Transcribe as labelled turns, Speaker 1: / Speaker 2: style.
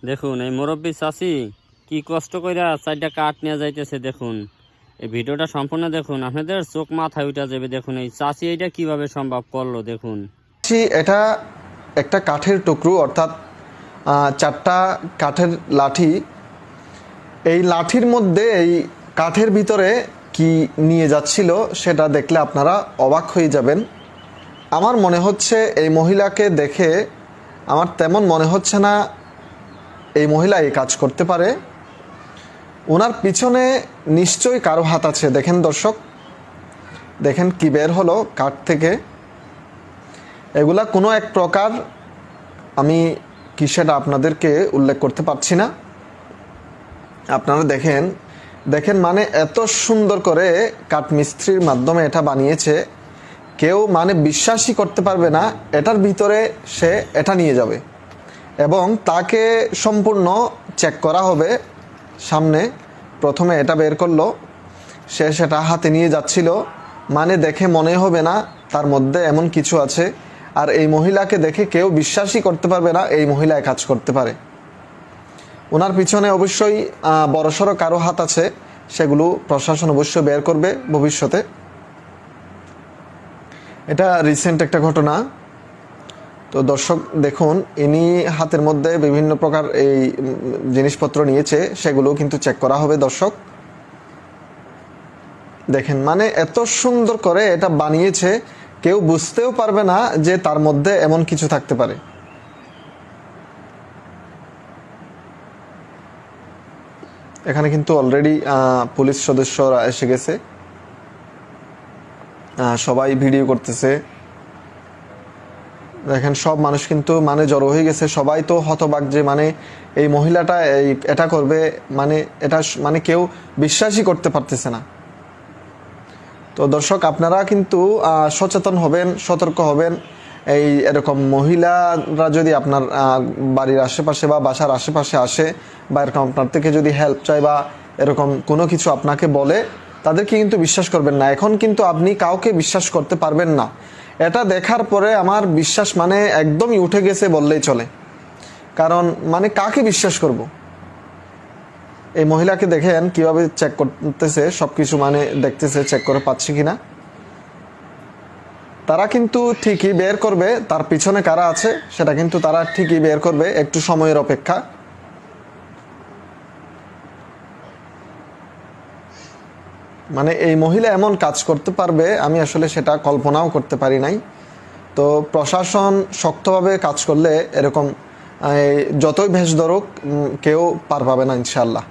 Speaker 1: দেখুন এই মুরব্বী চাচি কি কষ্ট কইরা 4টা কাঠ নিয়ে যাইতেছে। দেখুন এই ভিডিওটা সম্পূর্ণ দেখুন, আপনাদের চোখ মাথায় উঠে যাবে। দেখুন এই চাচি এইটা কিভাবে সম্ভব করলো। দেখুন
Speaker 2: এটা একটা কাঠের টুকরো, অর্থাৎ 4টা কাঠের লাঠি। এই লাঠির মধ্যে এই কাঠের ভিতরে কি নিয়ে যাচ্ছিল সেটা দেখলে আপনারা অবাক হয়ে যাবেন। আমার মনে হচ্ছে এই মহিলাকে দেখে আমার তেমন মনে হচ্ছে না এই মহিলা এই কাজ করতে পারে। ওনার পিছনে নিশ্চয়ই কারো হাত আছে। দেখেন দর্শক, দেখেন কি বের হলো কাঠ থেকে। এগুলা কোনো এক প্রকার, আমি কি সেটা আপনাদেরকে উল্লেখ করতে পারছি না। আপনারা দেখেন দেখেন মানে এত সুন্দর করে কাঠ মিস্ত্রির মাধ্যমে এটা বানিয়েছে, কেউ মানে বিশ্বাসই করতে পারবে না এটার ভিতরে সে এটা নিয়ে যাবে এবং তাকে সম্পূর্ণ চেক করা হবে। সামনে প্রথমে এটা বের করলো, সে সেটা হাতে নিয়ে যাচ্ছিল, মানে দেখে মনে হবে না তার মধ্যে এমন কিছু আছে। আর এই মহিলাকে দেখে কেউ বিশ্বাসই করতে পারবে না এই মহিলা কাজ করতে পারে। ওনার পিছনে অবশ্যই বড়সড় কারো হাত আছে, সেগুলো প্রশাসন অবশ্যই বের করবে ভবিষ্যতে। এটা রিসেন্ট একটা ঘটনা। তো দর্শক দেখুন, ইনি হাতের মধ্যে বিভিন্ন প্রকার এই জিনিসপত্র নিয়েছে, সেগুলো কিন্তু চেক করা হবে। দর্শক দেখেন মানে এত সুন্দর করে এটা বানিয়েছে, কেউ বুঝতেও পারবে না যে তার মধ্যে এমন কিছু থাকতে পারে। এখানে কিন্তু অলরেডি পুলিশ সদস্যরা এসে গেছে, সবাই ভিডিও করতেছে। দেখেন সব মানুষ কিন্তু মানে জড়ো হয়ে গেছে, সবাই তো হতবাক যে মানে এই মহিলাটা এটা করবে, মানে এটা মানে কেউ বিশ্বাসই করতে পারতেছে না। তো দর্শক আপনারা কিন্তু সচেতন হবেন, সতর্ক হবেন। এই এরকম মহিলারা যদি আপনার বাড়ির আশেপাশে বা বাসার আশেপাশে আসে বা এরকম আপনার থেকে যদি হেল্প চায় বা এরকম কোনো কিছু আপনাকে বলে, তাদেরকে কিন্তু বিশ্বাস করবেন না। এখন কিন্তু আপনি কাউকে বিশ্বাস করতে পারবেন না। এটা দেখার পরে আমার বিশ্বাস মানে একদমই উঠে গেছে বললেই চলে। কারণ মানে কাকে বিশ্বাস করব? এই মহিলাকে দেখেন কিভাবে চেক করতেছে, সবকিছু মানে দেখতেছে চেক করে পাচ্ছে কিনা। তারা কিন্তু ঠিকই বের করবে তার পিছনে কারা আছে, সেটা কিন্তু তারা ঠিকই বের করবে, একটু সময়ের অপেক্ষা। মানে এই মহিলা এমন কাজ করতে পারবে আমি আসলে সেটা কল্পনাও করতে পারি নাই। তো প্রশাসন শক্তভাবে কাজ করলে এরকম যতই ভেষ ধরুক কেউ পার পাবে না ইনশাআল্লাহ।